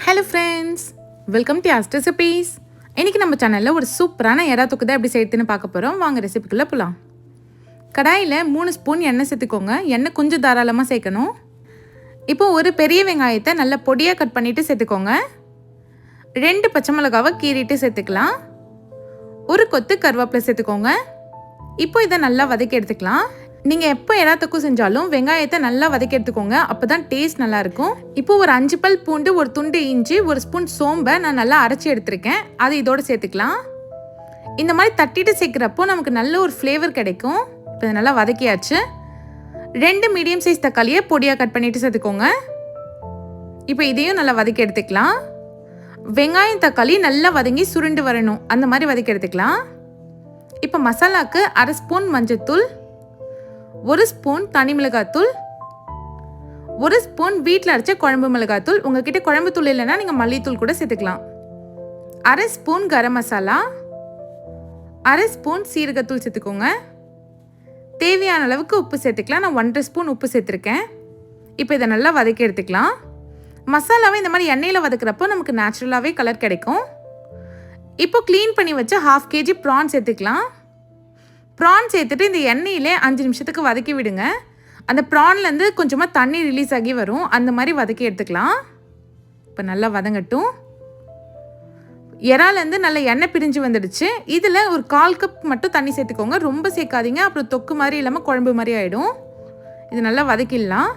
Hello friends, welcome to asked recipes. இன்றைக்கி நம்ம சேனலில் ஒரு சூப்பரான எறா தொக்கு தான் எப்படி செய்யுதுன்னு பார்க்க போகிறோம். வாங்க ரெசிபிக்குள்ளே போகலாம். கடாயில் 3 ஸ்பூன் எண்ணெய் சேர்த்துக்கோங்க. எண்ணெய் கொஞ்சம் தாராளமாக சேர்க்கணும். இப்போது ஒரு பெரிய வெங்காயத்தை நல்லா பொடியாக கட் பண்ணிவிட்டு சேர்த்துக்கோங்க. 2 பச்சை மிளகாவை கீறிட்டு சேர்த்துக்கலாம். ஒரு கொத்து கருவேப்பிலை சேர்த்துக்கோங்க. இப்போ இதை நல்லா வதக்கி எடுத்துக்கலாம். நீங்கள் எப்போ எறா தொக்கு செஞ்சாலும் வெங்காயத்தை நல்லா வதக்கி எடுத்துக்கோங்க. அப்போ தான் டேஸ்ட் நல்லாயிருக்கும். இப்போ ஒரு 5 பல் பூண்டு, ஒரு துண்டு இஞ்சி, ஒரு ஸ்பூன் சோம்பை நான் நல்லா அரைச்சி எடுத்துருக்கேன். அது இதோடு சேர்த்துக்கலாம். இந்த மாதிரி தட்டிட்டு சேர்க்குறப்போ நமக்கு நல்ல ஒரு ஃப்ளேவர் கிடைக்கும். இப்போ இதை நல்லா வதக்கியாச்சு. 2 மீடியம் சைஸ் தக்காளியை பொடியாக கட் பண்ணிவிட்டு சேர்த்துக்கோங்க. இப்போ இதையும் நல்லா வதக்கி எடுத்துக்கலாம். வெங்காயம் தக்காளி நல்லா வதங்கி சுருண்டு வரணும், அந்த மாதிரி வதக்கி எடுத்துக்கலாம். இப்போ மசாலாவுக்கு 1/2 ஸ்பூன் மஞ்சள்தூள், 1 ஸ்பூன் தனி மிளகாத்தூள், 1 ஸ்பூன் வீட்டில் அரைச்ச குழம்பு மிளகாத்தூள். உங்ககிட்ட குழம்பு தூள் இல்லைன்னா நீங்கள் மல்லித்தூள் கூட சேர்த்துக்கலாம். 1/2 ஸ்பூன் கரம் மசாலா, 1/2 ஸ்பூன் சீரகத்தூள் சேர்த்துக்கோங்க. தேவையான அளவுக்கு உப்பு சேர்த்துக்கலாம். நான் 1/2 ஸ்பூன் உப்பு சேர்த்துருக்கேன். இப்போ இதை நல்லா வதக்கி எடுத்துக்கலாம். மசாலாவை இந்த மாதிரி எண்ணெயில் வதக்குறப்போ நமக்கு நேச்சுரலாகவே கலர் கிடைக்கும். இப்போ க்ளீன் பண்ணி வச்ச 1/2 kg ப்ரான் சேர்த்துக்கலாம். ப்ரான் சேர்த்துட்டு இந்த எண்ணெயிலே 5 நிமிஷத்துக்கு வதக்கி விடுங்க. அந்த ப்ரான்லேருந்து கொஞ்சமாக தண்ணி ரிலீஸ் ஆகி வரும், அந்த மாதிரி வதக்கி எடுத்துக்கலாம். இப்போ நல்லா வதங்கட்டும். இறாலேருந்து நல்லா எண்ணெய் பிரிஞ்சு வந்துடுச்சு. இதில் ஒரு 1/4 கப் மட்டும் தண்ணி சேர்த்துக்கோங்க. ரொம்ப சேர்க்காதீங்க, அப்புறம் தொக்கு மாதிரி இல்லாமல் குழம்பு மாதிரி ஆகிடும். இது நல்லா வதக்கிடலாம்.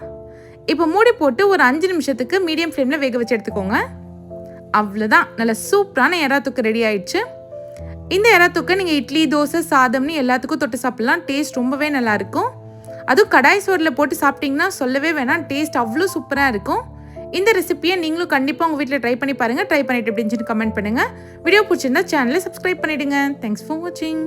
இப்போ மூடி போட்டு ஒரு 5 நிமிஷத்துக்கு மீடியம் ஃப்ளேமில் வேக வச்சு எடுத்துக்கோங்க. அவ்வளோதான், நல்லா சூப்பரான எறா தொக்கு ரெடி ஆயிடுச்சு. இந்த எறா தொக்கை நீங்கள் இட்லி, தோசை, சாதம்னு எல்லாத்துக்கும் தொட்டு சாப்பிட்லாம். டேஸ்ட் ரொம்பவே நல்லாயிருக்கும். அதுவும் கடாய் சோறில் போட்டு சாப்பிட்டிங்கன்னா சொல்லவே வேணாம், டேஸ்ட் அவ்வளோ சூப்பராக இருக்கும். இந்த ரெசிபியை நீங்களும் கண்டிப்பாக உங்கள் வீட்டில் ட்ரை பண்ணி பாருங்கள். ட்ரை பண்ணிட்டு எப்படின்னு கமெண்ட் பண்ணுங்கள். வீடியோ பிடிச்சிருந்தா சேனலை சப்ஸ்கிரைப் பண்ணிவிடுங்க. தேங்க்ஸ் ஃபார் வாட்சிங்.